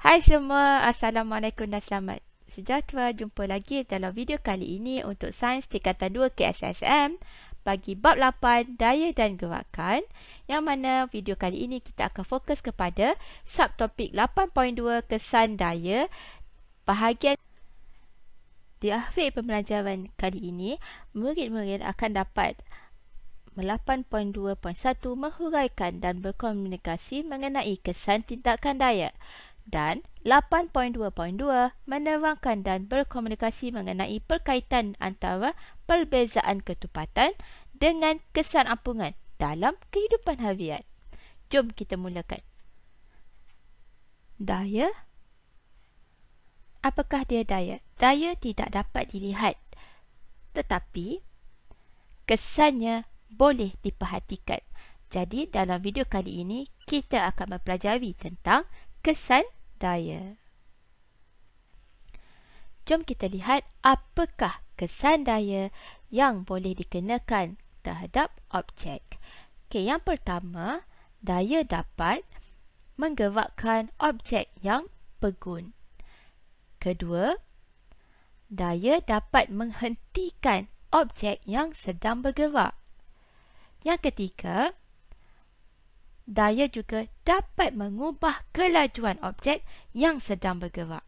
Hai semua, Assalamualaikum dan selamat sejahtera. Jumpa lagi dalam video kali ini untuk Sains Tingkatan 2 KSSM bagi bab 8 Daya dan Gerakan, yang mana video kali ini kita akan fokus kepada subtopik 8.2 Kesan Daya. Bahagian di akhir pembelajaran kali ini, murid-murid akan dapat 8.2.1 menghuraikan dan berkomunikasi mengenai kesan tindakan daya, dan 8.2.2 menerangkan dan berkomunikasi mengenai perkaitan antara perbezaan ketupatan dengan kesan ampungan dalam kehidupan harian. Jom kita mulakan. Daya. Apakah dia daya? Daya tidak dapat dilihat, tetapi kesannya boleh diperhatikan. Jadi dalam video kali ini kita akan mempelajari tentang kesan daya. Jom kita lihat apakah kesan daya yang boleh dikenakan terhadap objek. Okey, yang pertama, daya dapat menggerakkan objek yang pegun. Kedua, daya dapat menghentikan objek yang sedang bergerak. Yang ketiga, daya juga dapat mengubah kelajuan objek yang sedang bergerak.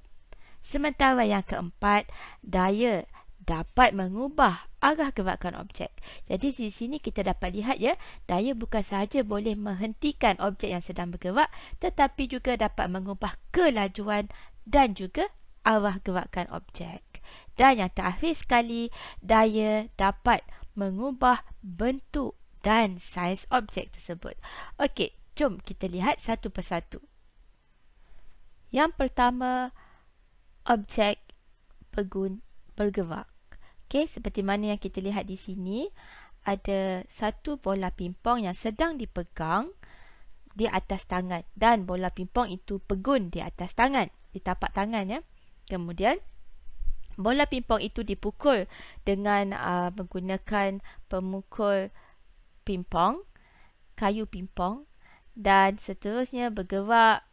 Sementara yang keempat, daya dapat mengubah arah gerakan objek. Jadi di sini kita dapat lihat ya, daya bukan sahaja boleh menghentikan objek yang sedang bergerak, tetapi juga dapat mengubah kelajuan dan juga arah gerakan objek. Dan yang terakhir sekali, daya dapat mengubah bentuk dan saiz objek tersebut. Okey, jom kita lihat satu persatu. Yang pertama, objek pegun bergerak. Okey, seperti mana yang kita lihat di sini, ada satu bola pimpong yang sedang dipegang di atas tangan, dan bola pimpong itu pegun di atas tangan, di tapak tangan ya. Kemudian bola pimpong itu dipukul dengan menggunakan pemukul pimpong, kayu pimpong, dan seterusnya bergerak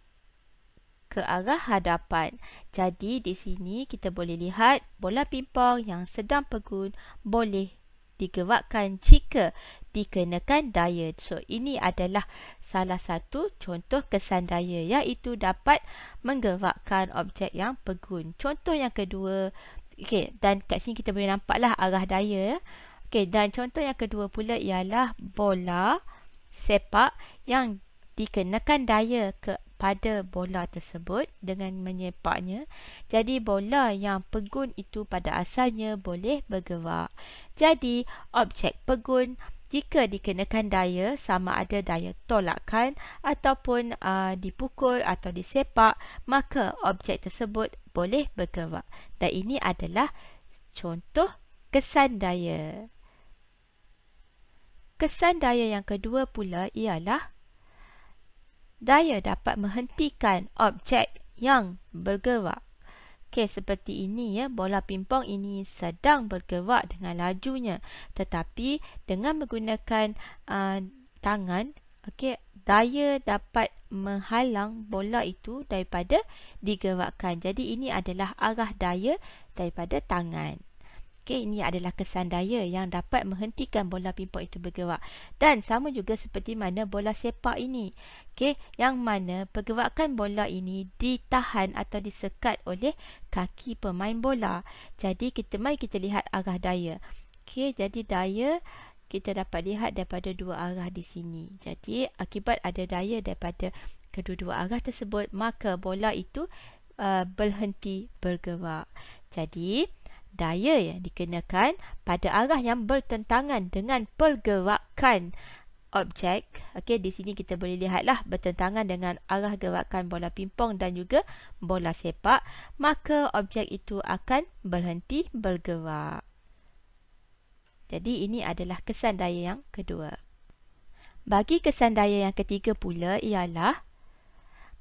ke arah hadapan. Jadi di sini kita boleh lihat bola pimpong yang sedang pegun boleh digerakkan jika dikenakan daya. So ini adalah salah satu contoh kesan daya, iaitu dapat menggerakkan objek yang pegun. Contoh yang kedua, okey, dan kat sini kita boleh nampaklah arah daya. Okey, dan contoh yang kedua pula ialah bola sepak yang dikenakan daya kepada bola tersebut dengan menyepaknya. Jadi bola yang pegun itu pada asalnya boleh bergerak. Jadi objek pegun jika dikenakan daya, sama ada daya tolakan ataupun dipukul atau disepak, maka objek tersebut boleh bergerak. Dan ini adalah contoh kesan daya. Kesan daya yang kedua pula ialah daya dapat menghentikan objek yang bergerak. Okey, seperti ini ya, bola pimpong ini sedang bergerak dengan lajunya, tetapi dengan menggunakan tangan, okey, daya dapat menghalang bola itu daripada digerakkan. Jadi ini adalah arah daya daripada tangan. Okey, ini adalah kesan daya yang dapat menghentikan bola pimpong itu bergerak. Dan sama juga seperti mana bola sepak ini. Okey, yang mana pergerakan bola ini ditahan atau disekat oleh kaki pemain bola. Jadi mari kita lihat arah daya. Okey, jadi daya kita dapat lihat daripada dua arah di sini. Jadi akibat ada daya daripada kedua-dua arah tersebut, maka bola itu berhenti bergerak. Jadi daya yang dikenakan pada arah yang bertentangan dengan pergerakan objek. Okey, di sini kita boleh lihatlah bertentangan dengan arah gerakan bola pimpong dan juga bola sepak, maka objek itu akan berhenti bergerak. Jadi ini adalah kesan daya yang kedua. Bagi kesan daya yang ketiga pula ialah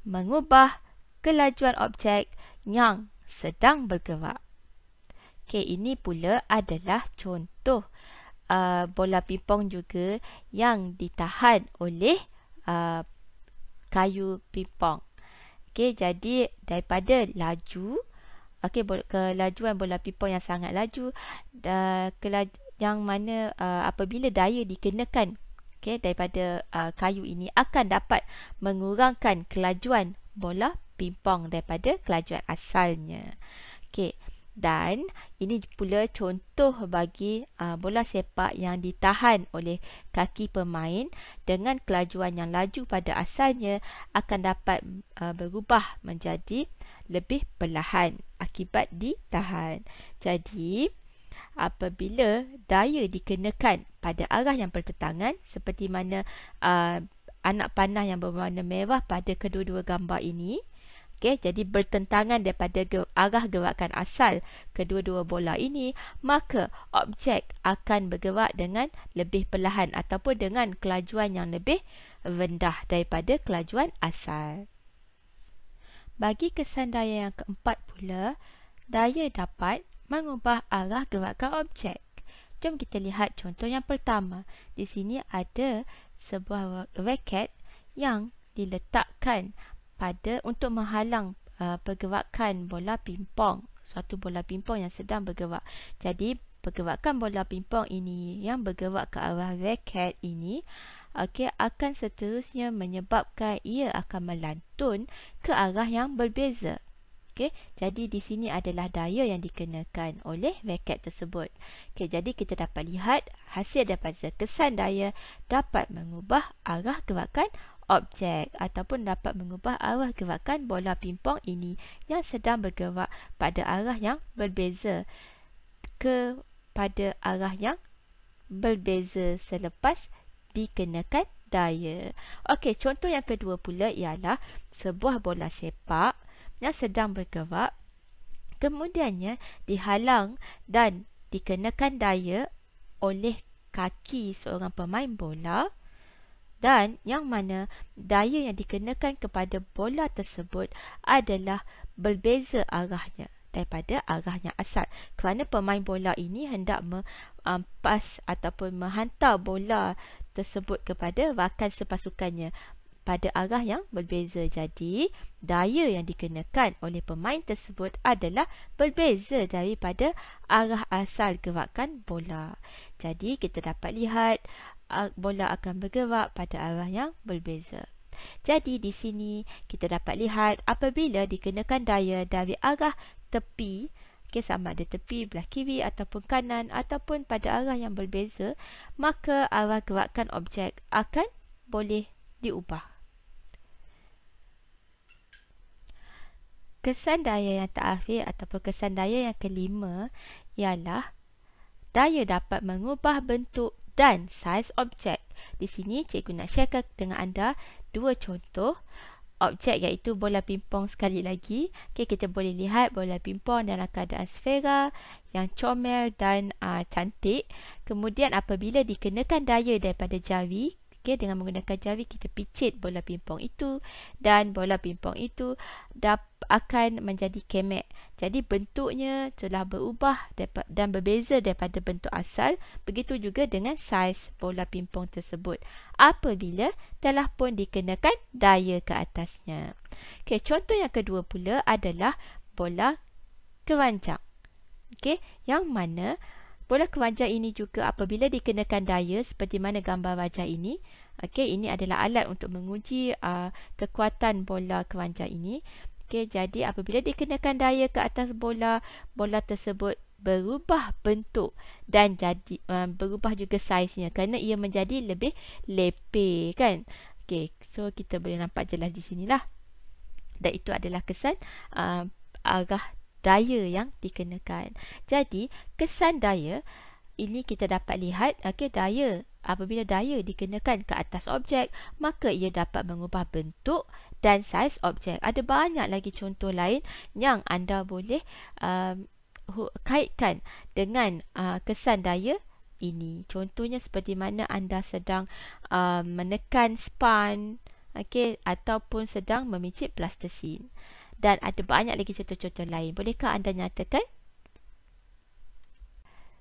mengubah kelajuan objek yang sedang bergerak. Okey, ini pula adalah contoh bola pimpong juga yang ditahan oleh kayu pimpong. Okey, jadi daripada laju, okey, kelajuan bola pingpong yang sangat laju, yang mana apabila daya dikenakan, okey, daripada kayu ini akan dapat mengurangkan kelajuan bola pingpong daripada kelajuan asalnya. Okey, dan ini pula contoh bagi bola sepak yang ditahan oleh kaki pemain dengan kelajuan yang laju pada asalnya akan dapat berubah menjadi lebih perlahan akibat ditahan. Jadi, apabila daya dikenakan pada arah yang bertentangan seperti mana anak panah yang berwarna merah pada kedua-dua gambar ini, okey, jadi bertentangan daripada arah gerakan asal kedua-dua bola ini, maka objek akan bergerak dengan lebih perlahan ataupun dengan kelajuan yang lebih rendah daripada kelajuan asal. Bagi kesan daya yang keempat pula, daya dapat mengubah arah gerakan objek. Jom kita lihat contoh yang pertama. Di sini ada sebuah raket yang diletakkan untuk menghalang pergerakan bola pingpong, suatu bola pingpong yang sedang bergerak. Jadi pergerakan bola pingpong ini yang bergerak ke arah raket ini, okey, akan seterusnya menyebabkan ia akan melantun ke arah yang berbeza. Okey, jadi di sini adalah daya yang dikenakan oleh raket tersebut. Okey, jadi kita dapat lihat hasil daripada kesan daya dapat mengubah arah gerakan objek ataupun dapat mengubah arah gerakan bola pingpong ini yang sedang bergerak pada arah yang berbeza kepada arah yang berbeza selepas dikenakan daya. Okey, contoh yang kedua pula ialah sebuah bola sepak yang sedang bergerak, kemudiannya dihalang dan dikenakan daya oleh kaki seorang pemain bola, dan yang mana daya yang dikenakan kepada bola tersebut adalah berbeza arahnya daripada arahnya asal, kerana pemain bola ini hendak pas ataupun menghantar bola tersebut kepada rakan sepasukannya pada arah yang berbeza. Jadi, daya yang dikenakan oleh pemain tersebut adalah berbeza daripada arah asal gerakan bola. Jadi, kita dapat lihat bola akan bergerak pada arah yang berbeza. Jadi, di sini kita dapat lihat apabila dikenakan daya dari arah tepi, sama ada tepi belah kiri ataupun kanan ataupun pada arah yang berbeza, maka arah gerakan objek akan boleh diubah. Kesan daya yang terakhir ataupun kesan daya yang kelima ialah daya dapat mengubah bentuk dan saiz objek. Di sini cikgu nak sharekan dengan anda dua contoh objek, iaitu bola pingpong sekali lagi. Okay, kita boleh lihat bola pingpong dalam keadaan sfera yang comel dan cantik. Kemudian apabila dikenakan daya daripada jari, okay, dengan menggunakan jari kita picit bola pingpong itu, dan bola pingpong itu akan menjadi kemek. Jadi bentuknya telah berubah dan berbeza daripada bentuk asal. Begitu juga dengan saiz bola pingpong tersebut apabila telah pun dikenakan daya ke atasnya. Okay, contoh yang kedua pula adalah bola keranjang. Okay, yang mana bola keranjang ini juga apabila dikenakan daya seperti mana gambar rajah ini. Okay, ini adalah alat untuk menguji kekuatan bola keranjang ini. Okay, jadi apabila dikenakan daya ke atas bola, bola tersebut berubah bentuk dan jadi berubah juga saiznya kerana ia menjadi lebih lepeh, kan? Okay, so kita boleh nampak jelas di sinilah. Dan itu adalah kesan arah daya yang dikenakan. Jadi kesan daya ini kita dapat lihat, okay, daya, apabila daya dikenakan ke atas objek, maka ia dapat mengubah bentuk dan saiz objek. Ada banyak lagi contoh lain yang anda boleh kaitkan dengan kesan daya ini. Contohnya seperti mana anda sedang menekan span, okay, ataupun sedang memicit plastisin. Dan ada banyak lagi contoh-contoh lain. Bolehkah anda nyatakan?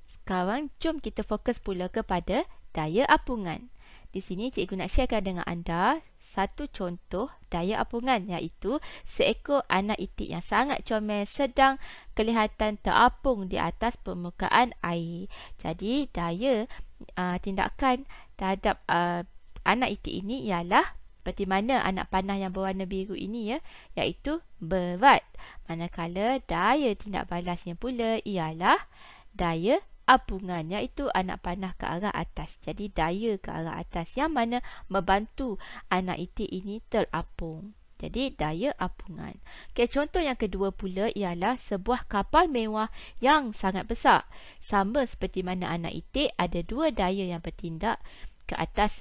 Sekarang jom kita fokus pula kepada daya apungan. Di sini cikgu nak sharekan dengan anda satu contoh daya apungan, iaitu seekor anak itik yang sangat comel sedang kelihatan terapung di atas permukaan air. Jadi daya tindakan terhadap anak itik ini ialah seperti mana anak panah yang berwarna biru ini, iaitu berat. Manakala daya tindak balasnya pula ialah daya apungan, iaitu anak panah ke arah atas. Jadi daya ke arah atas yang mana membantu anak itik ini terapung. Jadi daya apungan. Okey, contoh yang kedua pula ialah sebuah kapal mewah yang sangat besar. Sama seperti mana anak itik, ada dua daya yang bertindak ke atas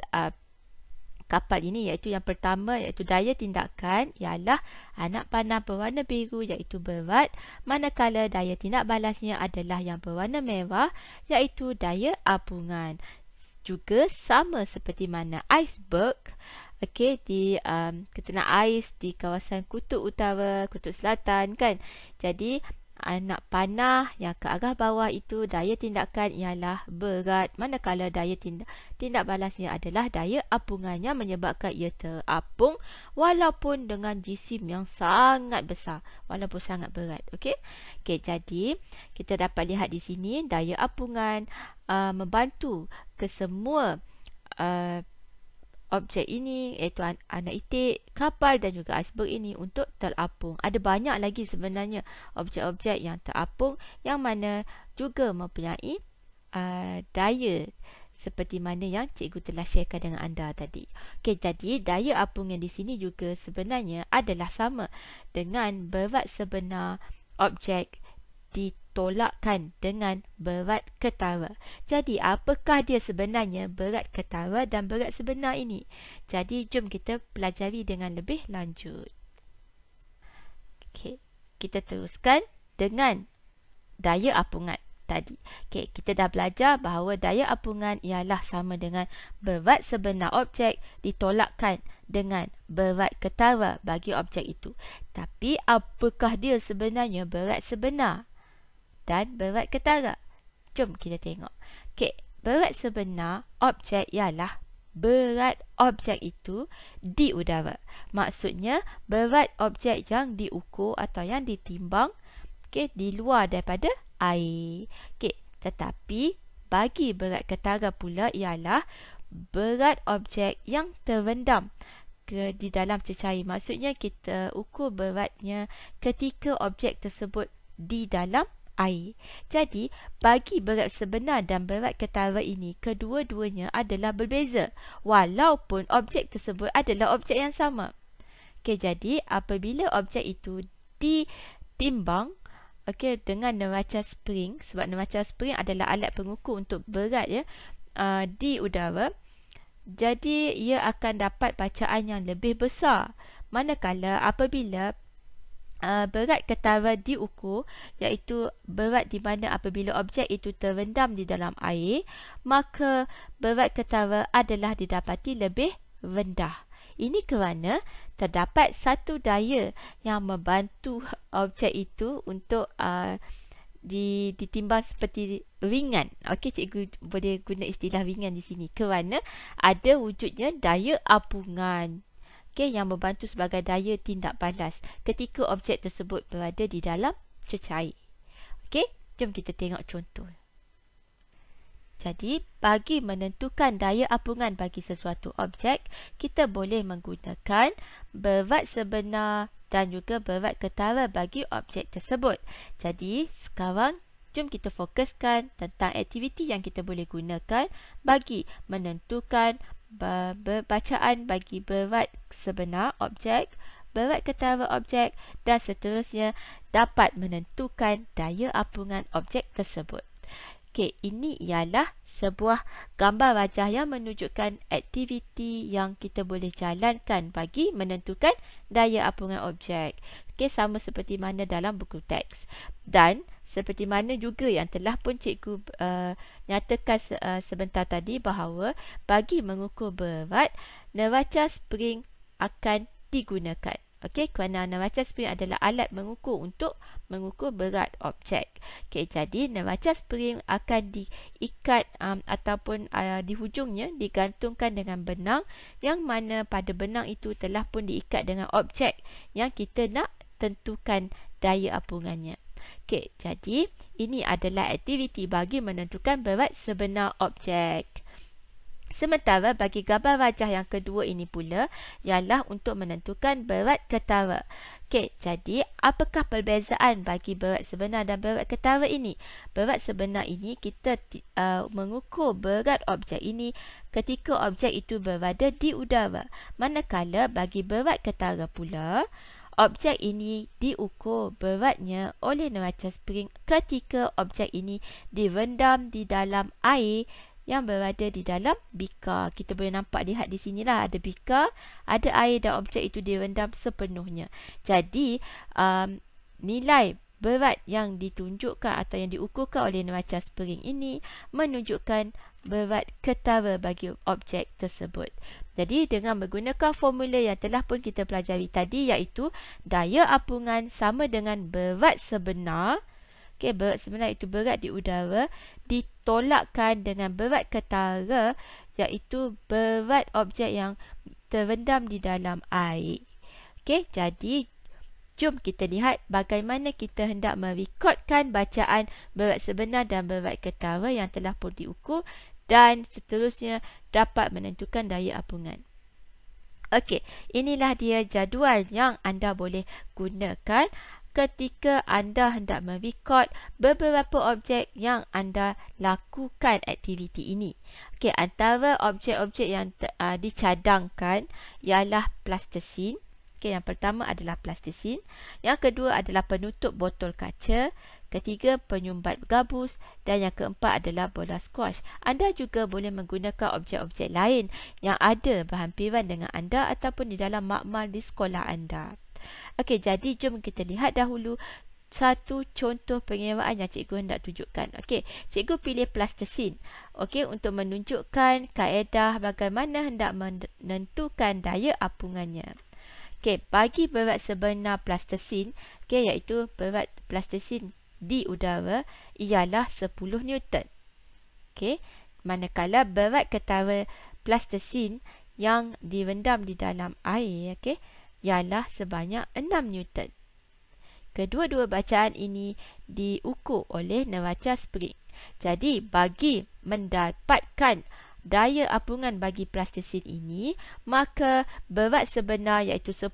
kapal ini, iaitu yang pertama iaitu daya tindakan ialah anak panah berwarna biru iaitu berat, manakala daya tindak balasnya adalah yang berwarna merah iaitu daya apungan. Juga sama seperti mana iceberg, di ketenak ais di kawasan kutub utara, kutub selatan kan. Jadi anak panah yang ke arah bawah itu daya tindakan ialah berat, manakala daya tindak balasnya adalah daya apungannya menyebabkan ia terapung walaupun dengan jisim yang sangat besar, walaupun sangat berat. Okey, jadi kita dapat lihat di sini daya apungan membantu ke semua objek ini, iaitu anak itik, kapal dan juga iceberg ini untuk terapung. Ada banyak lagi sebenarnya objek-objek yang terapung yang mana juga mempunyai daya seperti mana yang cikgu telah sharekan dengan anda tadi. Okey, jadi daya apungan di sini juga sebenarnya adalah sama dengan berat sebenar objek ditolakkan dengan berat ketara. Jadi apakah dia sebenarnya berat ketara dan berat sebenar ini? Jadi jom kita pelajari dengan lebih lanjut. Okey, kita teruskan dengan daya apungan tadi. Okey, kita dah belajar bahawa daya apungan ialah sama dengan berat sebenar objek ditolakkan dengan berat ketara bagi objek itu. Tapi apakah dia sebenarnya berat sebenar dan berat ketara? Jom kita tengok. Okey, berat sebenar objek ialah berat objek itu di udara. Maksudnya berat objek yang diukur atau yang ditimbang di luar daripada air. Tetapi bagi berat ketara pula ialah berat objek yang terendam di dalam cecair. Maksudnya kita ukur beratnya ketika objek tersebut di dalam air. Jadi bagi berat sebenar dan berat ketara ini, kedua-duanya adalah berbeza walaupun objek tersebut adalah objek yang sama. Jadi apabila objek itu ditimbang dengan neraca spring, sebab neraca spring adalah alat pengukur untuk berat di udara, jadi ia akan dapat bacaan yang lebih besar. Manakala apabila berat ketara diukur, iaitu berat di mana apabila objek itu terendam di dalam air, maka berat ketara adalah didapati lebih rendah. Ini kerana terdapat satu daya yang membantu objek itu untuk ditimbang seperti ringan. Cikgu boleh guna istilah ringan di sini kerana ada wujudnya daya apungan yang membantu sebagai daya tindak balas ketika objek tersebut berada di dalam cecair. Jom kita tengok contoh. Jadi, bagi menentukan daya apungan bagi sesuatu objek, kita boleh menggunakan berat sebenar dan juga berat ketara bagi objek tersebut. Jadi, sekarang jom kita fokuskan tentang aktiviti yang kita boleh gunakan bagi menentukan bacaan bagi berat sebenar objek, berat ketara objek dan seterusnya dapat menentukan daya apungan objek tersebut. Ini ialah sebuah gambar rajah yang menunjukkan aktiviti yang kita boleh jalankan bagi menentukan daya apungan objek. Sama seperti mana dalam buku teks. Dan seperti mana juga yang telah pun cikgu nyatakan sebentar tadi bahawa bagi mengukur berat, neraca spring akan digunakan. Okey, kerana neraca spring adalah alat mengukur untuk mengukur berat objek. Okey, jadi neraca spring akan diikat ataupun di hujungnya digantungkan dengan benang, yang mana pada benang itu telah pun diikat dengan objek yang kita nak tentukan daya apungannya. Okey, jadi ini adalah aktiviti bagi menentukan berat sebenar objek. Sementara bagi gambar rajah yang kedua ini pula ialah untuk menentukan berat ketara. Okey, jadi apakah perbezaan bagi berat sebenar dan berat ketara ini? Berat sebenar ini kita mengukur berat objek ini ketika objek itu berada di udara. Manakala bagi berat ketara pula, objek ini diukur beratnya oleh neraca spring ketika objek ini direndam di dalam air yang berada di dalam bikar. Kita boleh nampak, lihat di sinilah ada bikar, ada air dan objek itu direndam sepenuhnya. Jadi nilai berat yang ditunjukkan atau yang diukurkan oleh neraca spring ini menunjukkan berat ketara bagi objek tersebut. Jadi dengan menggunakan formula yang telah pun kita pelajari tadi, iaitu daya apungan sama dengan berat sebenar. Okey, berat sebenar itu berat di udara ditolakkan dengan berat ketara, iaitu berat objek yang terendam di dalam air. Okey, jadi jom kita lihat bagaimana kita hendak merekodkan bacaan berat sebenar dan berat ketara yang telah pun diukur dan seterusnya dapat menentukan daya apungan. Okey, inilah dia jadual yang anda boleh gunakan ketika anda hendak merekod beberapa objek yang anda lakukan aktiviti ini. Okey, antara objek-objek yang dicadangkan ialah plastisin. Okey, yang pertama adalah plastisin. Yang kedua adalah penutup botol kaca. Ketiga, penyumbat gabus. Dan yang keempat adalah bola squash. Anda juga boleh menggunakan objek-objek lain yang ada berhampiran dengan anda ataupun di dalam makmal di sekolah anda. Okey, jadi jom kita lihat dahulu satu contoh pengiraan yang cikgu hendak tunjukkan. Okey, cikgu pilih plastisin. Okey, untuk menunjukkan kaedah bagaimana hendak menentukan daya apungannya. Okey, bagi berat sebenar plastisin, okey, iaitu berat plastisin di udara ialah 10 Newton. Okey, manakala berat ketara plastisin yang direndam di dalam air, okey, ialah sebanyak 6 Newton. Kedua-dua bacaan ini diukur oleh neraca spring. Jadi, bagi mendapatkan daya apungan bagi plastisin ini, maka berat sebenar iaitu 10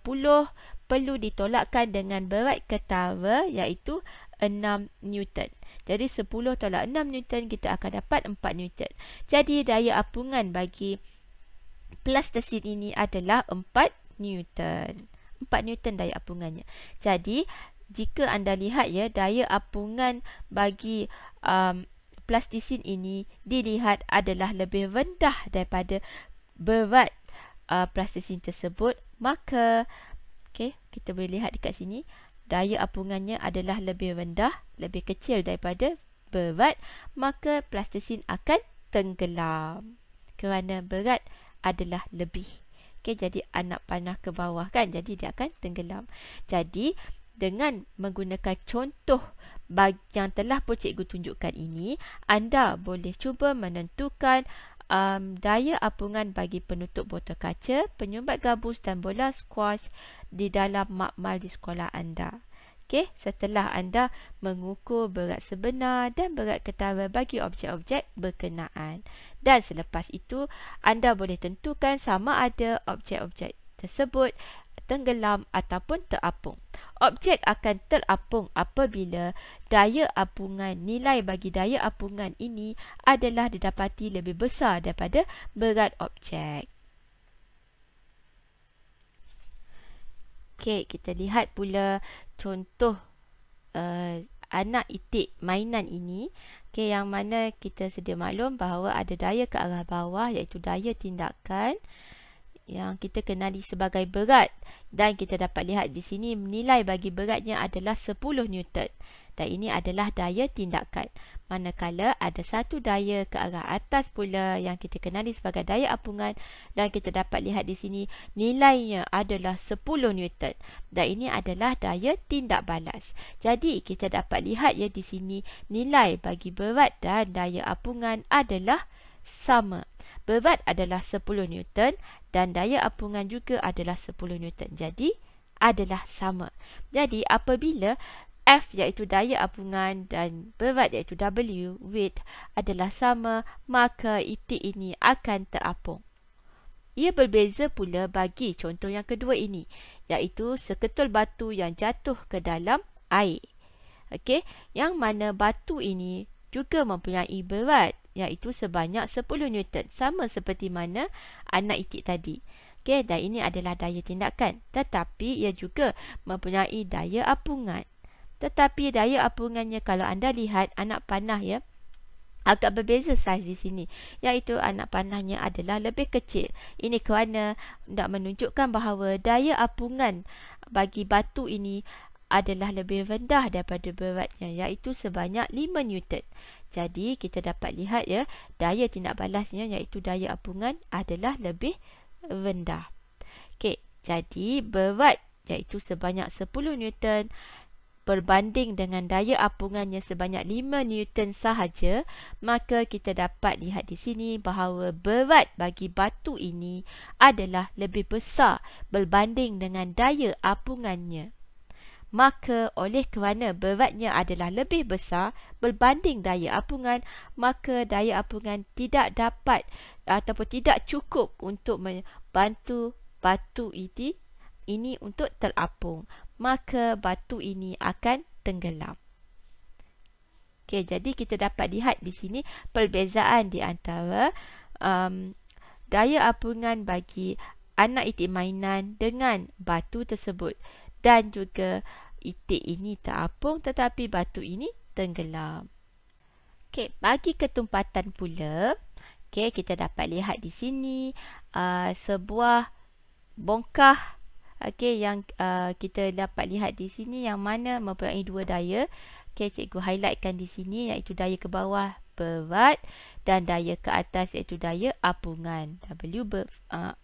perlu ditolakkan dengan berat ketara iaitu 6 Newton. Jadi 10 tolak 6 Newton, kita akan dapat 4 Newton. Jadi daya apungan bagi plastisin ini adalah 4 Newton. 4 Newton daya apungannya. Jadi jika anda lihat ya, daya apungan bagi plastisin ini dilihat adalah lebih rendah daripada berat plastisin tersebut, maka okey, kita boleh lihat dekat sini daya apungannya adalah lebih rendah, lebih kecil daripada berat, maka plastisin akan tenggelam kerana berat adalah lebih. Okey, jadi anak panah ke bawah kan, jadi dia akan tenggelam. Jadi dengan menggunakan contoh yang telah pun cikgu tunjukkan ini, anda boleh cuba menentukan daya apungan bagi penutup botol kaca, penyumbat gabus dan bola squash di dalam makmal di sekolah anda. Okey, setelah anda mengukur berat sebenar dan berat ketara bagi objek-objek berkenaan. Dan selepas itu, anda boleh tentukan sama ada objek-objek tersebut tenggelam ataupun terapung. Objek akan terapung apabila daya apungan, nilai bagi daya apungan ini adalah didapati lebih besar daripada berat objek. Okey, kita lihat pula contoh anak itik mainan ini. Okey, yang mana kita sedia maklum bahawa ada daya ke arah bawah iaitu daya tindakan yang kita kenali sebagai berat, dan kita dapat lihat di sini nilai bagi beratnya adalah 10 Newton. dan ini adalah daya tindakan. Manakala ada satu daya ke arah atas pula yang kita kenali sebagai daya apungan, dan kita dapat lihat di sini nilainya adalah 10 Newton, dan ini adalah daya tindak balas. Jadi kita dapat lihat ya di sini nilai bagi berat dan daya apungan adalah sama. Berat adalah 10 Newton dan daya apungan juga adalah 10 Newton. Jadi adalah sama. Jadi apabila F iaitu daya apungan dan berat iaitu W, weight, adalah sama, maka itik ini akan terapung. Ia berbeza pula bagi contoh yang kedua ini, iaitu seketul batu yang jatuh ke dalam air. Okey, yang mana batu ini juga mempunyai berat iaitu sebanyak 10 Newton, sama seperti mana anak itik tadi. Okey, dan ini adalah daya tindakan, tetapi ia juga mempunyai daya apungan. Tetapi daya apungannya, kalau anda lihat anak panah ya, agak berbeza saiz di sini, iaitu anak panahnya adalah lebih kecil. Ini kerana nak menunjukkan bahawa daya apungan bagi batu ini adalah lebih rendah daripada beratnya, iaitu sebanyak 5 Newton. Jadi kita dapat lihat ya, daya tindak balasnya iaitu daya apungan adalah lebih rendah. Okey, jadi berat iaitu sebanyak 10 Newton berbanding dengan daya apungannya sebanyak 5 Newton sahaja, maka kita dapat lihat di sini bahawa berat bagi batu ini adalah lebih besar berbanding dengan daya apungannya. Maka oleh kerana beratnya adalah lebih besar berbanding daya apungan, maka daya apungan tidak dapat ataupun tidak cukup untuk membantu batu ini untuk terapung. Maka batu ini akan tenggelam. Okey, jadi kita dapat lihat di sini perbezaan di antara daya apungan bagi anak itik mainan dengan batu tersebut, dan juga itik ini terapung tetapi batu ini tenggelam. Okey, bagi ketumpatan pula, okey, kita dapat lihat di sini sebuah bongkah. Okey, yang kita dapat lihat di sini yang mana mempunyai dua daya. Okey, cikgu highlightkan di sini, iaitu daya ke bawah berat dan daya ke atas iaitu daya apungan. W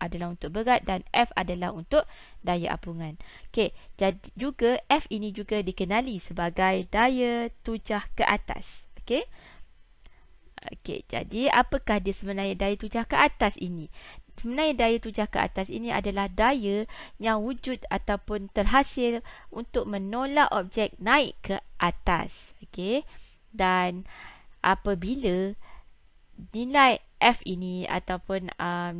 adalah untuk berat dan F adalah untuk daya apungan. Okey, jadi juga F ini juga dikenali sebagai daya tujah ke atas. Okey. Okey, jadi apakah dia sebenarnya daya tujah ke atas ini? Sebenarnya daya tujah ke atas ini adalah daya yang wujud ataupun terhasil untuk menolak objek naik ke atas. Okey. Dan apabila nilai F ini ataupun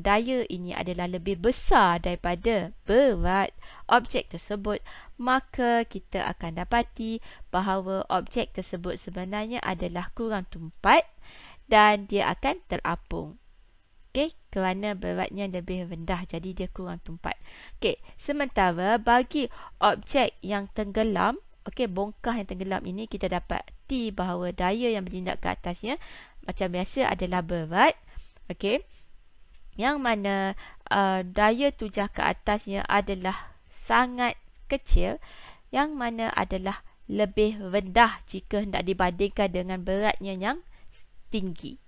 daya ini adalah lebih besar daripada berat objek tersebut, maka kita akan dapati bahawa objek tersebut sebenarnya adalah kurang tumpat dan dia akan terapung. Okey, kerana beratnya lebih rendah, jadi dia kurang tumpat. Okey, sementara bagi objek yang tenggelam, okey, bongkah yang tenggelam ini, kita dapati bahawa daya yang bertindak ke atasnya macam biasa adalah berat. Okey, yang mana daya tujah ke atasnya adalah sangat kecil, yang mana adalah lebih rendah jika hendak dibandingkan dengan beratnya yang tinggi.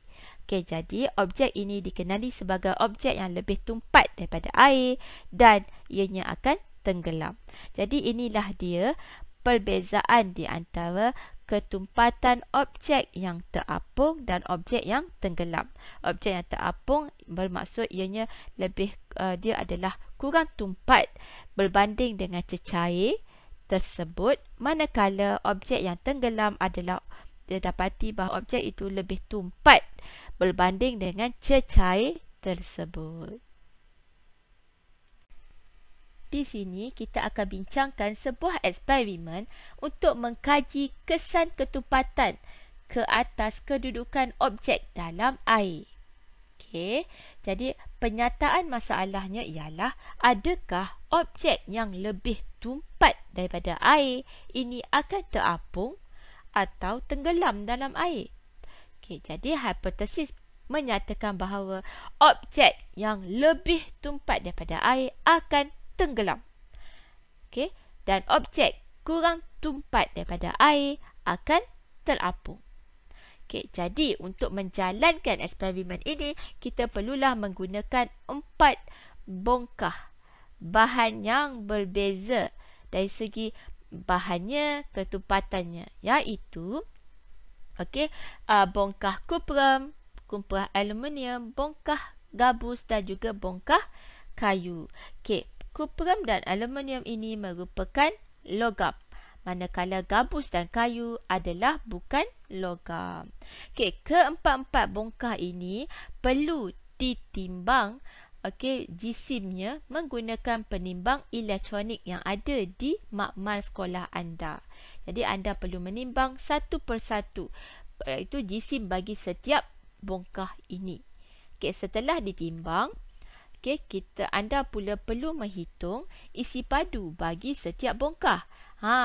Okey, jadi objek ini dikenali sebagai objek yang lebih tumpat daripada air dan ianya akan tenggelam. Jadi inilah dia perbezaan di antara ketumpatan objek yang terapung dan objek yang tenggelam. Objek yang terapung bermaksud ianya lebih dia adalah kurang tumpat berbanding dengan cecair tersebut, manakala objek yang tenggelam adalah dia dapati bahawa objek itu lebih tumpat berbanding dengan cecair tersebut. Di sini kita akan bincangkan sebuah eksperimen untuk mengkaji kesan ketumpatan ke atas kedudukan objek dalam air. Okey, jadi penyataan masalahnya ialah, adakah objek yang lebih tumpat daripada air ini akan terapung atau tenggelam dalam air? Okey, jadi hipotesis menyatakan bahawa objek yang lebih tumpat daripada air akan tenggelam. Okey, dan objek kurang tumpat daripada air akan terapung. Okey, jadi untuk menjalankan eksperimen ini, kita perlulah menggunakan 4 bongkah bahan yang berbeza dari segi bahannya, ketupatannya, iaitu bongkah kupram, bongkah aluminium, bongkah gabus dan juga bongkah kayu. Okey, kupram dan aluminium ini merupakan logam, manakala gabus dan kayu adalah bukan logam. Okey, keempat-empat bongkah ini perlu ditimbang jisimnya menggunakan penimbang elektronik yang ada di makmal sekolah anda. Jadi anda perlu menimbang satu persatu, iaitu jisim bagi setiap bongkah ini. Okey, setelah ditimbang, anda pula perlu menghitung isi padu bagi setiap bongkah.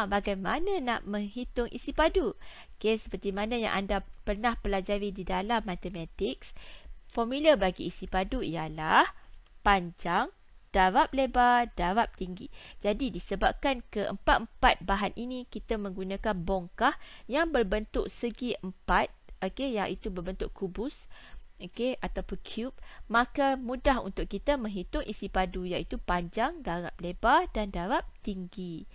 Bagaimana nak menghitung isi padu? Seperti mana yang anda pernah pelajari di dalam matematik, formula bagi isi padu ialah panjang darab lebar darab tinggi. Jadi disebabkan keempat-empat bahan ini kita menggunakan bongkah yang berbentuk segi empat, iaitu berbentuk kubus, ataupun cube, maka mudah untuk kita menghitung isi padu, iaitu panjang darab lebar dan darab tinggi.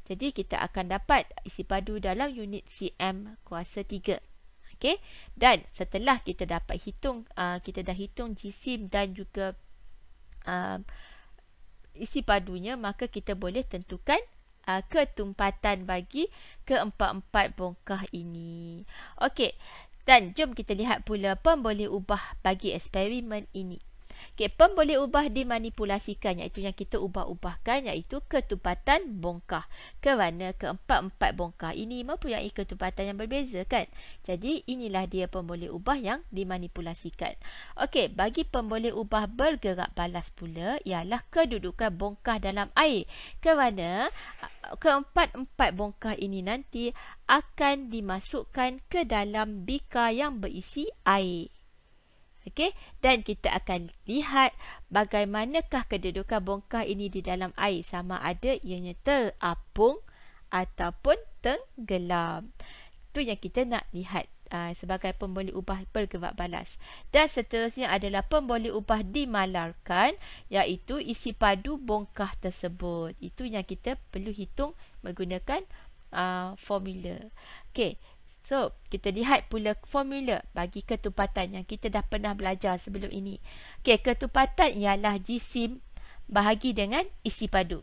Jadi kita akan dapat isi padu dalam unit cm kuasa 3. Dan setelah kita dapat hitung, kita dah hitung jisim dan juga isi padunya, maka kita boleh tentukan ketumpatan bagi keempat-empat bongkah ini. Dan jom kita lihat pula pemboleh ubah bagi eksperimen ini. Pemboleh ubah dimanipulasikan, iaitu yang kita ubah-ubahkan, iaitu ketupatan bongkah. Kerana keempat-empat bongkah ini mempunyai ketupatan yang berbeza, kan? Jadi inilah dia pemboleh ubah yang dimanipulasikan. Bagi pemboleh ubah bergerak balas pula ialah kedudukan bongkah dalam air. Kerana keempat-empat bongkah ini nanti akan dimasukkan ke dalam bika yang berisi air. Dan kita akan lihat bagaimanakah kedudukan bongkah ini di dalam air, sama ada ianya terapung ataupun tenggelam. Itu yang kita nak lihat sebagai pemboleh ubah bergerak balas. Dan seterusnya adalah pemboleh ubah dimalarkan, iaitu isi padu bongkah tersebut. Itu yang kita perlu hitung menggunakan formula. So, kita lihat pula formula bagi ketupatan yang kita dah pernah belajar sebelum ini. Ketupatan ialah jisim bahagi dengan isi padu.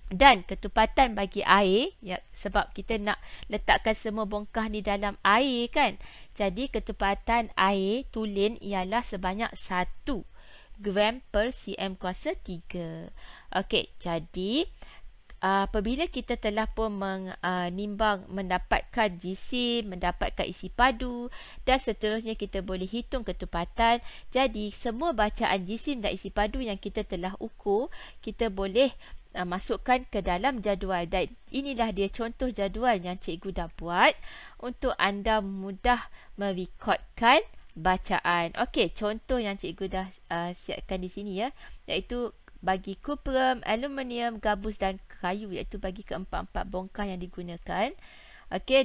Dan ketupatan bagi air, sebab kita nak letakkan semua bongkah ni dalam air, kan? Jadi ketupatan air tulen ialah sebanyak 1 gram per cm kuasa 3. Jadi apabila kita telah pun menimbang, mendapatkan jisim, mendapatkan isi padu dan seterusnya, kita boleh hitung ketupatan. Jadi semua bacaan jisim dan isi padu yang kita telah ukur, kita boleh masukkan ke dalam jadual. Dan inilah dia contoh jadual yang cikgu dah buat untuk anda mudah merekodkan bacaan. Contoh yang cikgu dah siapkan di sini, iaitu bagi kupram, aluminium, gabus dan kayu, iaitu bagi keempat-empat bongkah yang digunakan.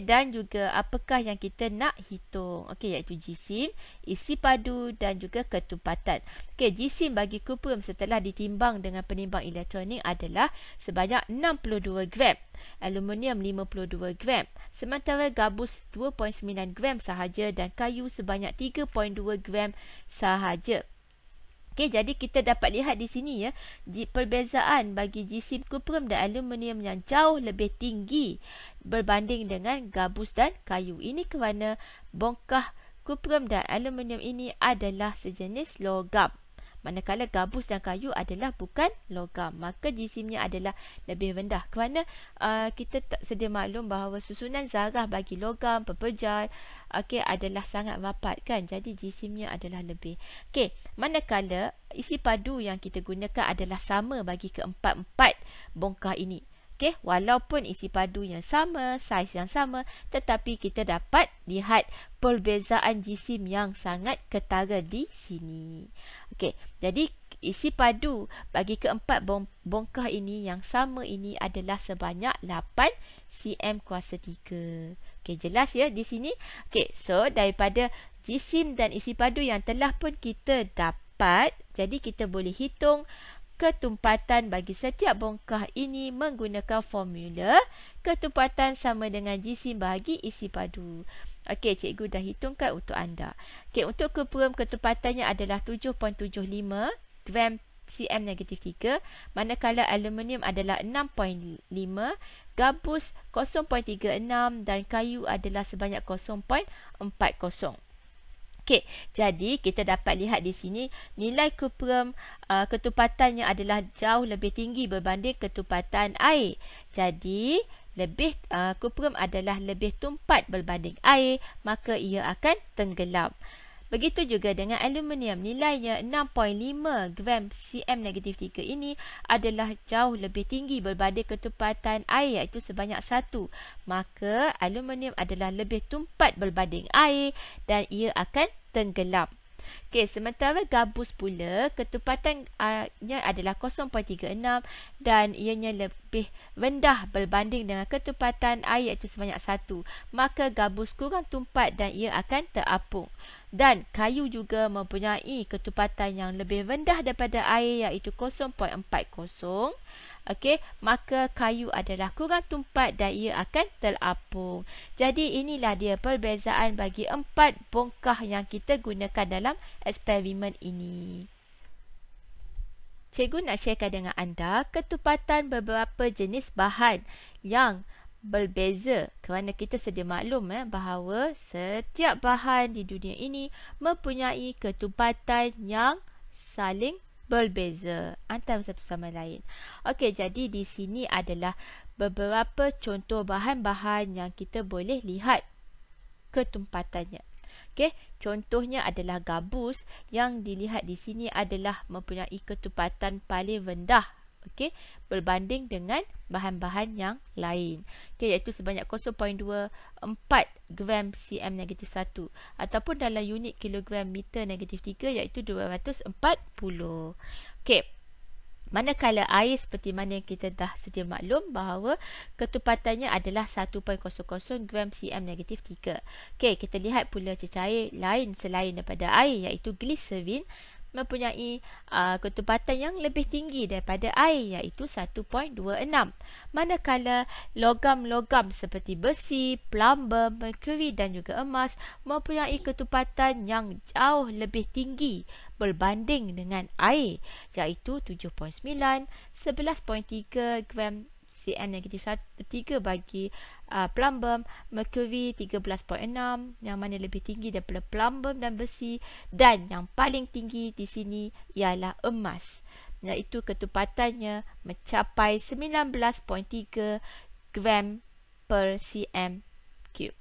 Dan juga apakah yang kita nak hitung, iaitu jisim, isi padu dan juga ketupatan. Jisim bagi kupram setelah ditimbang dengan penimbang elektronik adalah sebanyak 62 gram, aluminium 52 gram, sementara gabus 2.9 gram sahaja dan kayu sebanyak 3.2 gram sahaja. Jadi kita dapat lihat di sini, perbezaan bagi jisim kupram dan aluminium yang jauh lebih tinggi berbanding dengan gabus dan kayu. Ini kerana bongkah kupram dan aluminium ini adalah sejenis logam, manakala gabus dan kayu adalah bukan logam. Maka jisimnya adalah lebih rendah. Kerana kita tak sedia maklum bahawa susunan zarah bagi logam, pepejal adalah sangat rapat, kan? Jadi jisimnya adalah lebih. Manakala isi padu yang kita gunakan adalah sama bagi keempat-empat bongkah ini. Walaupun isi padu yang sama, saiz yang sama, tetapi kita dapat lihat perbezaan jisim yang sangat ketara di sini. Jadi isi padu bagi keempat bongkah ini yang sama ini adalah sebanyak 8 cm kuasa 3. Okey, jelas ya di sini? Okey, so daripada jisim dan isi padu yang telah pun kita dapat, jadi kita boleh hitung ketumpatan bagi setiap bongkah ini menggunakan formula ketumpatan sama dengan jisim bahagi isi padu. Okey, cikgu dah hitungkan untuk anda. Okey, untuk kumpulan ketumpatannya adalah 7.75 gram cm negatif 3, manakala aluminium adalah 6.5, gabus 0.36 dan kayu adalah sebanyak 0.40. Okey, jadi kita dapat lihat di sini nilai kuprum ketumpatannya adalah jauh lebih tinggi berbanding ketumpatan air. Jadi lebih kuprum adalah lebih tumpat berbanding air, maka ia akan tenggelam. Begitu juga dengan aluminium, nilainya 6.5 gram cm negatif 3 ini adalah jauh lebih tinggi berbanding ketumpatan air, iaitu sebanyak 1. Maka aluminium adalah lebih tumpat berbanding air dan ia akan tenggelam. Okey, sementara gabus pula ketumpatannya adalah 0.36 dan ianya lebih rendah berbanding dengan ketumpatan air, iaitu sebanyak 1. Maka gabus kurang tumpat dan ia akan terapung. Dan kayu juga mempunyai ketumpatan yang lebih rendah daripada air, iaitu 0.40. Okey, maka kayu adalah kurang tumpat dan ia akan terapung. Jadi inilah dia perbezaan bagi 4 bongkah yang kita gunakan dalam eksperimen ini. Cikgu nak sharekan dengan anda ketumpatan beberapa jenis bahan yang berbeza, kerana kita sedia maklum bahawa setiap bahan di dunia ini mempunyai ketumpatan yang saling berbeza antara satu sama lain. Okey, jadi di sini adalah beberapa contoh bahan-bahan yang kita boleh lihat ketumpatannya. Okey, contohnya adalah gabus yang dilihat di sini adalah mempunyai ketumpatan paling rendah, okey, berbanding dengan bahan-bahan yang lain. Okey, iaitu sebanyak 0.24 gram cm negatif 1 ataupun dalam unit kilogram meter negatif 3 iaitu 240. Okey, manakala air seperti mana yang kita dah sedia maklum bahawa ketumpatannya adalah 1.00 gram cm negatif 3. Okey, kita lihat pula cecair lain selain daripada air iaitu gliserin mempunyai ketumpatan yang lebih tinggi daripada air iaitu 1.26. Manakala logam-logam seperti besi, plumber, merkuri dan juga emas mempunyai ketumpatan yang jauh lebih tinggi berbanding dengan air iaitu 7.9, 11.3 gram cm negatif 3 bagi plumber, merkuri 13.6 yang mana lebih tinggi daripada plumber dan besi, dan yang paling tinggi di sini ialah emas iaitu ketumpatannya mencapai 19.3 gram per cm cube.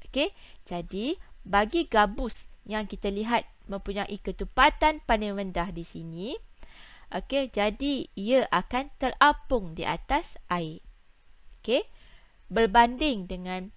Okey, jadi bagi gabus yang kita lihat mempunyai ketumpatan paling rendah di sini, okey, jadi ia akan terapung di atas air. Okey, berbanding dengan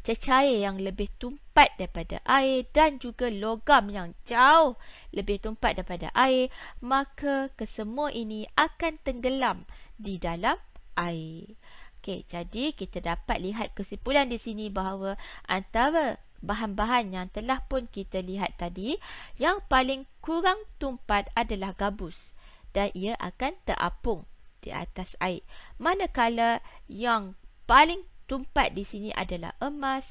cecair yang lebih tumpat daripada air dan juga logam yang jauh lebih tumpat daripada air, maka kesemua ini akan tenggelam di dalam air. Okey, jadi kita dapat lihat kesimpulan di sini bahawa antara bahan-bahan yang telah pun kita lihat tadi, yang paling kurang tumpat adalah gabus dan ia akan terapung di atas air. Manakala yang paling tumpat di sini adalah emas,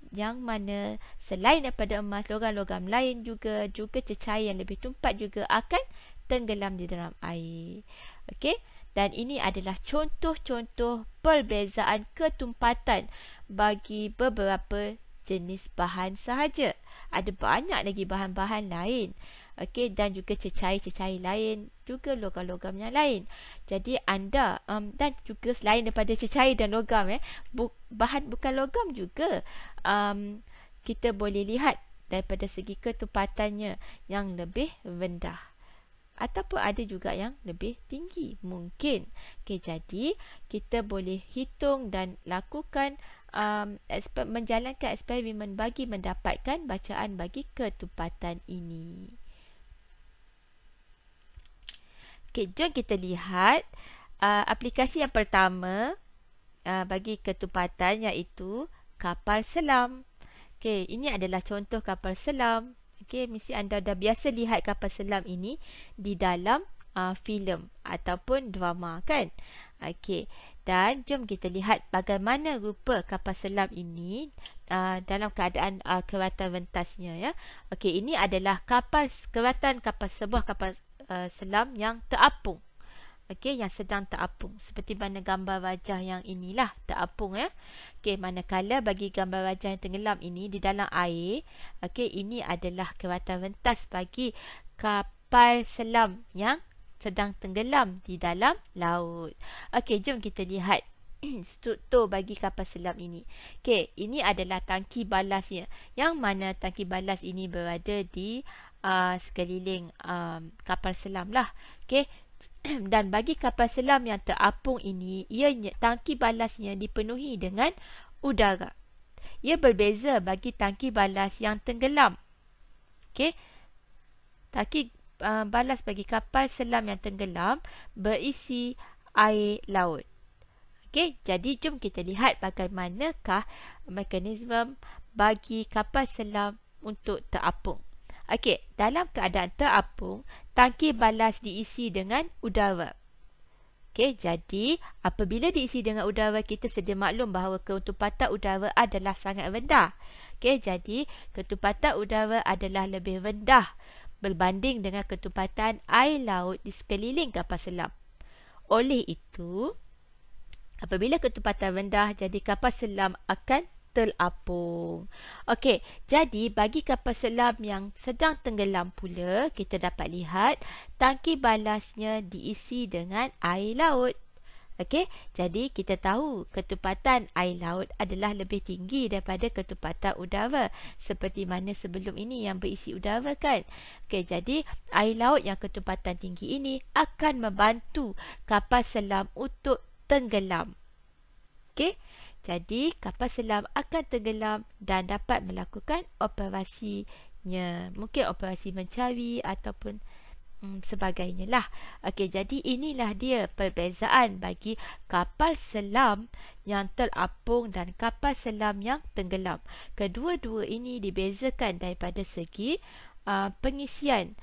yang mana selain daripada emas, logam-logam lain juga cecair yang lebih tumpat juga akan tenggelam di dalam air. Okey, dan ini adalah contoh-contoh perbezaan ketumpatan bagi beberapa jenis bahan sahaja. Ada banyak lagi bahan-bahan lain. Okey, dan juga cecair-cecair lain, juga logam-logam yang lain. Jadi anda dan juga selain daripada cecair dan logam bahan bukan logam juga kita boleh lihat daripada segi ketumpatannya yang lebih rendah ataupun ada juga yang lebih tinggi mungkin. Okey, jadi kita boleh hitung dan lakukan menjalankan eksperimen bagi mendapatkan bacaan bagi ketumpatan ini. Okey, jom kita lihat aplikasi yang pertama bagi ketupatan, iaitu kapal selam. Okey, ini adalah contoh kapal selam. Okey, mesti anda dah biasa lihat kapal selam ini di dalam filem ataupun drama, kan? Okey, dan jom kita lihat bagaimana rupa kapal selam ini dalam keadaan keratan ventasnya, ya. Okey, ini adalah sebuah kapal selam yang terapung. Okey, yang sedang terapung, seperti mana gambar wajah yang inilah terapung, ya. Okey, manakala bagi gambar wajah yang tenggelam ini di dalam air, okey, ini adalah keratan ventas bagi kapal selam yang sedang tenggelam di dalam laut. Okey, jom kita lihat struktur bagi kapal selam ini. Okey, ini adalah tangki balasnya, yang mana tangki balas ini berada di sekeliling kapal selam lah. Okey, dan bagi kapal selam yang terapung ini, tangki balasnya dipenuhi dengan udara. Ia berbeza bagi tangki balas yang tenggelam. Okey, tangki balas bagi kapal selam yang tenggelam berisi air laut. Okey, jadi jom kita lihat bagaimanakah mekanisme bagi kapal selam untuk terapung. Okey, dalam keadaan terapung, tangki balas diisi dengan udara. Okey, jadi apabila diisi dengan udara, kita sedia maklum bahawa ketupatan udara adalah sangat rendah. Okey, jadi ketupatan udara adalah lebih rendah berbanding dengan ketupatan air laut di sekeliling kapal selam. Oleh itu, apabila ketupatan rendah, jadi kapal selam akan terapung. Okey, jadi bagi kapal selam yang sedang tenggelam pula, kita dapat lihat tangki balasnya diisi dengan air laut. Okey, jadi kita tahu ketupatan air laut adalah lebih tinggi daripada ketupatan udara, seperti mana sebelum ini yang berisi udara, kan? Okey, jadi air laut yang ketupatan tinggi ini akan membantu kapal selam untuk tenggelam. Okey, jadi kapal selam akan tenggelam dan dapat melakukan operasinya. Mungkin operasi mencari ataupun sebagainya lah. Okey, jadi inilah dia perbezaan bagi kapal selam yang terapung dan kapal selam yang tenggelam. Kedua-dua ini dibezakan daripada segi pengisian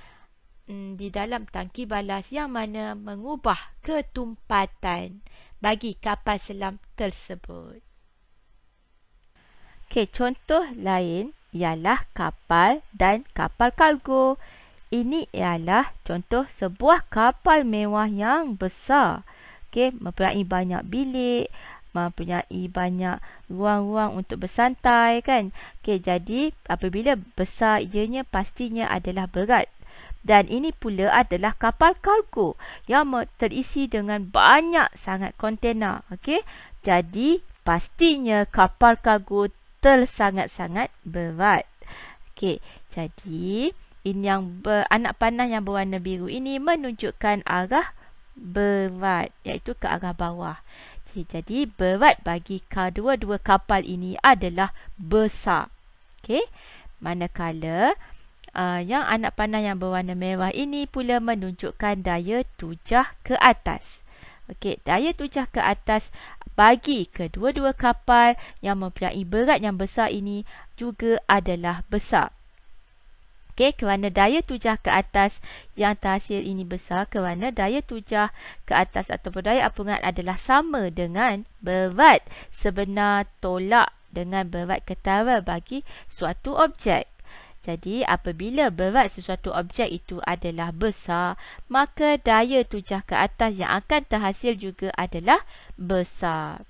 di dalam tangki balas, yang mana mengubah ketumpatan bagi kapal selam tersebut. Okey, contoh lain ialah kapal dan kapal kargo. Ini ialah contoh sebuah kapal mewah yang besar. Okey, mempunyai banyak bilik, mempunyai banyak ruang-ruang untuk bersantai, kan? Okey, jadi apabila besar ianya, pastinya adalah berat. Dan ini pula adalah kapal kargo yang terisi dengan banyak sangat kontena. Okey, jadi pastinya kapal kargo sangat-sangat berat. Okey, jadi ini yang anak panah yang berwarna biru ini menunjukkan arah berat, iaitu ke arah bawah. Jadi berat bagi kedua-dua kapal ini adalah besar. Okey, manakala yang anak panah yang berwarna merah ini pula menunjukkan daya tujah ke atas. Okey, daya tujah ke atas bagi kedua-dua kapal yang mempunyai berat yang besar ini juga adalah besar. Okey, kerana daya tujah ke atas yang terhasil ini besar, kerana daya tujah ke atas ataupun daya apungan adalah sama dengan berat sebenar tolak dengan berat ketara bagi suatu objek. Jadi apabila berat sesuatu objek itu adalah besar, maka daya tujah ke atas yang akan terhasil juga adalah besar.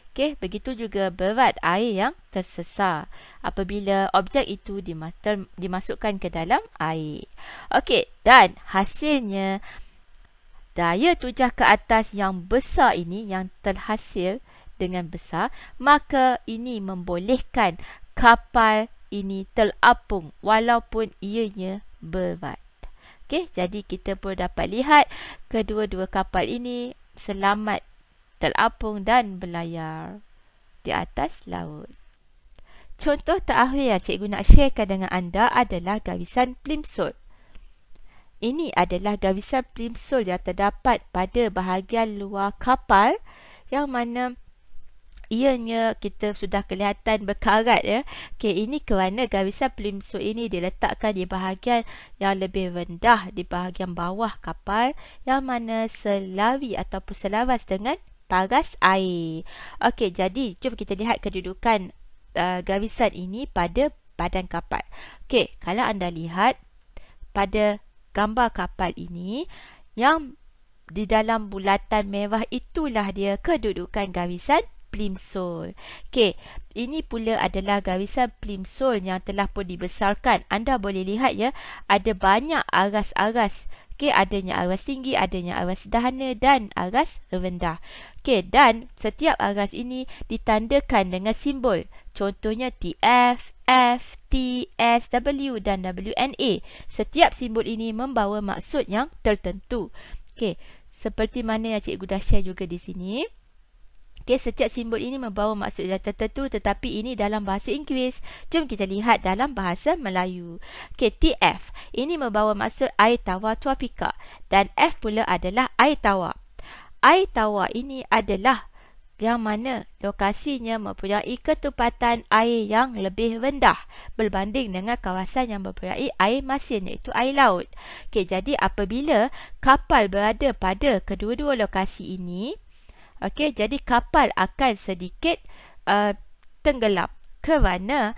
Okey, begitu juga berat air yang tersesar apabila objek itu dimasukkan ke dalam air. Okey, dan hasilnya daya tujah ke atas yang besar ini, yang terhasil dengan besar, maka ini membolehkan kapal ini terapung walaupun ianya berat. Okey, jadi kita pun dapat lihat kedua-dua kapal ini selamat terapung dan berlayar di atas laut. Contoh terakhir yang cikgu nak sharekan dengan anda adalah garisan plimsoll. ini adalah gawisan plimsoll yang terdapat pada bahagian luar kapal, yang mana ianya kita sudah kelihatan berkarat ya. Okey, ini kerana gawisan plimsoll ini diletakkan di bahagian yang lebih rendah di bahagian bawah kapal, yang mana selawi ataupun selaras dengan paras air. Okey, jadi jom kita lihat kedudukan gawisan ini pada badan kapal. Okey, kalau anda lihat pada gambar kapal ini, yang di dalam bulatan merah itulah dia kedudukan gawisan plimsoll. Okey, ini pula adalah gawisan plimsoll yang telah pun dibesarkan. Anda boleh lihat ya, ada banyak aras-aras. Okey, adanya aras tinggi, adanya aras sederhana dan aras rendah. Okey, dan setiap aras ini ditandakan dengan simbol. Contohnya TF, F, T, S, W dan WNA. Setiap simbol ini membawa maksud yang tertentu. Okey, seperti mana yang cikgu dah share juga di sini. Okey, setiap simbol ini membawa maksud yang tertentu, tetapi ini dalam bahasa Inggeris. Jom kita lihat dalam bahasa Melayu. Okey, TF ini membawa maksud air tawar tropika, dan F pula adalah air tawar. Air tawar ini adalah yang mana lokasinya mempunyai ketepatan air yang lebih rendah berbanding dengan kawasan yang mempunyai air masin, iaitu air laut. Okey, jadi apabila kapal berada pada kedua-dua lokasi ini, okey, jadi kapal akan sedikit tenggelam kerana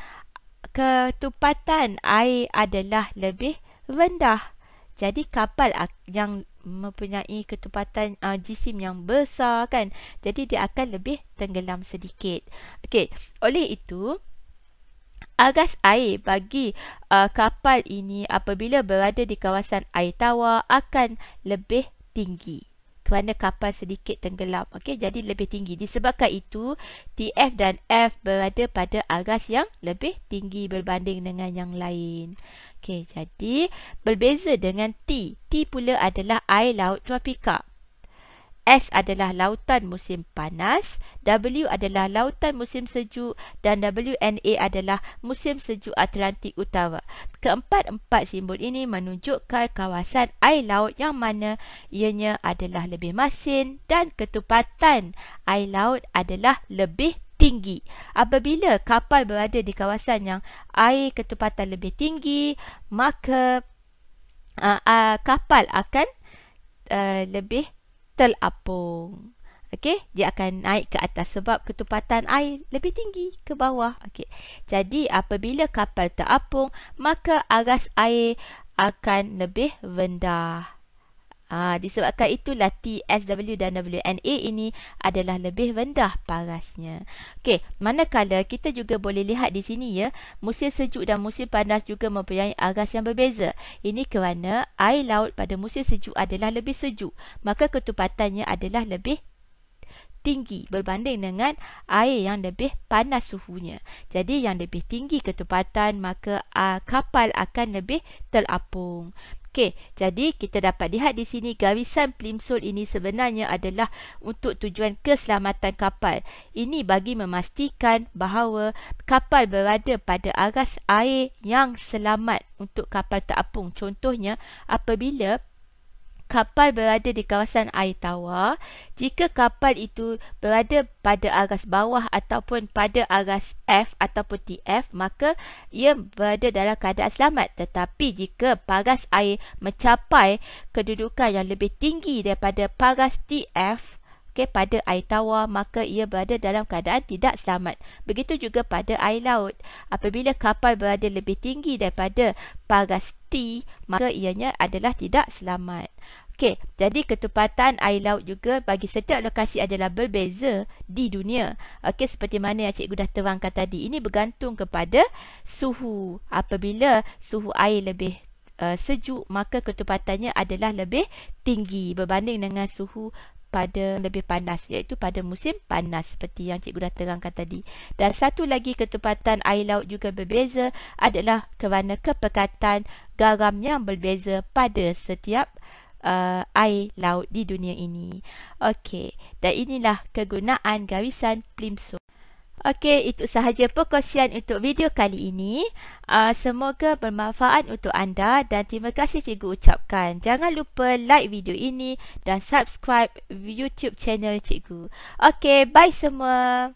ketepatan air adalah lebih rendah. Jadi kapal yang mempunyai ketepatan jisim yang besar kan, jadi dia akan lebih tenggelam sedikit. Okey, oleh itu aras air bagi kapal ini apabila berada di kawasan air tawar akan lebih tinggi kerana kapal sedikit tenggelam. Okey, jadi lebih tinggi. Disebabkan itu TF dan F berada pada aras yang lebih tinggi berbanding dengan yang lain. Okey, jadi berbeza dengan T. T pula adalah air laut tropika. S adalah lautan musim panas, W adalah lautan musim sejuk dan WNA adalah musim sejuk Atlantik Utara. Keempat-empat simbol ini menunjukkan kawasan air laut yang mana ianya adalah lebih masin dan ketepatan air laut adalah lebih tinggi. Apabila kapal berada di kawasan yang air ketepatan lebih tinggi, maka kapal akan lebih terapung. Okey, dia akan naik ke atas sebab ketepatan air lebih tinggi ke bawah. Okey. Jadi apabila kapal terapung, maka aras air akan lebih rendah. Disebabkan itulah T, S, W dan WNA ini adalah lebih rendah parasnya. Okey, manakala kita juga boleh lihat di sini ya, musim sejuk dan musim panas juga mempunyai aras yang berbeza. Ini kerana air laut pada musim sejuk adalah lebih sejuk, maka ketepatannya adalah lebih tinggi berbanding dengan air yang lebih panas suhunya. Jadi yang lebih tinggi ketepatan, maka kapal akan lebih terapung. Okey, jadi kita dapat lihat di sini gawisan plimsoll ini sebenarnya adalah untuk tujuan keselamatan kapal. Ini bagi memastikan bahawa kapal berada pada aras air yang selamat untuk kapal terapung. Contohnya, apabila kapal berada di kawasan air tawar, jika kapal itu berada pada aras bawah ataupun pada aras F ataupun TF, maka ia berada dalam keadaan selamat. Tetapi jika paras air mencapai kedudukan yang lebih tinggi daripada paras TF, pada air tawar, maka ia berada dalam keadaan tidak selamat. Begitu juga pada air laut. Apabila kapal berada lebih tinggi daripada paras T, maka ianya adalah tidak selamat. Okey, jadi ketepatan air laut juga bagi setiap lokasi adalah berbeza di dunia. Okey, seperti mana yang cikgu dah terangkan tadi. Ini bergantung kepada suhu. Apabila suhu air lebih sejuk, maka ketepatannya adalah lebih tinggi berbanding dengan suhu pada lebih panas, iaitu pada musim panas seperti yang cikgu dah terangkan tadi. Dan satu lagi ketepatan air laut juga berbeza adalah kerana kepekatan garam yang berbeza pada setiap air laut di dunia ini. Okey, dan inilah kegunaan gawisan plimsoll. Okey, itu sahaja perkongsian untuk video kali ini. Semoga bermanfaat untuk anda dan terima kasih cikgu ucapkan. Jangan lupa like video ini dan subscribe YouTube channel cikgu. Okey, bye semua.